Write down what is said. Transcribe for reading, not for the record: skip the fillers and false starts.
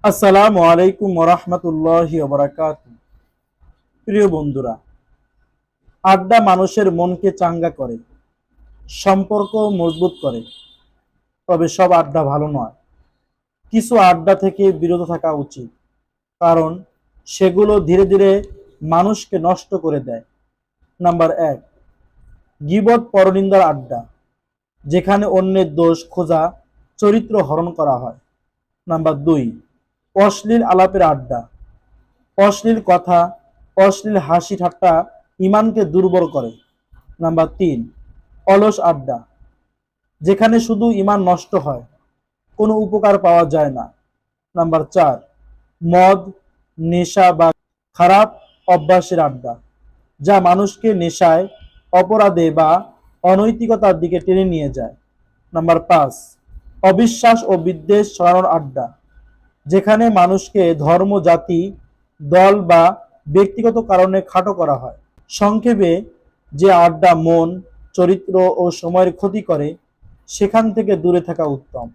আসসালামু আলাইকুম ওরহমতুল্লাহি ওবারাকাতুহু। প্রিয় বন্ধুরা, আড্ডা মানুষের মনকে চাঙ্গা করে, সম্পর্ক মজবুত করে। তবে সব আড্ডা ভালো নয়। কিছু আড্ডা থেকে বিরত থাকা উচিত, কারণ সেগুলো ধীরে ধীরে মানুষকে নষ্ট করে দেয়। নাম্বার ১, গীবত পরনিন্দার আড্ডা, যেখানে অন্যের দোষ খোঁজা, চরিত্র হরণ করা হয়। নাম্বার ২, অশ্লীল আলাপের আড্ডা, অশ্লীল কথা, অশ্লীল হাসি ঠাট্টা ইমানকে দুর্বল করে। নাম্বার ৩, অলস আড্ডা, যেখানে শুধু ইমান নষ্ট হয়, কোনো উপকার পাওয়া যায় না। নাম্বার ৪, মদ, নেশা বা খারাপ অভ্যাসের আড্ডা, যা মানুষকে নেশায়, অপরাধে বা অনৈতিকতার দিকে টেনে নিয়ে যায়। নাম্বার ৫, অবিশ্বাস ও বিদ্বেষ ছড়ানোর আড্ডা, যেখানে মানুষকে ধর্ম, জাতি, দল বা ব্যক্তিগত কারণে খাটো করা হয়। সংক্ষেপে, যে আড্ডা মন, চরিত্র ও সময়ের ক্ষতি করে, সেখান থেকে দূরে থাকা উত্তম।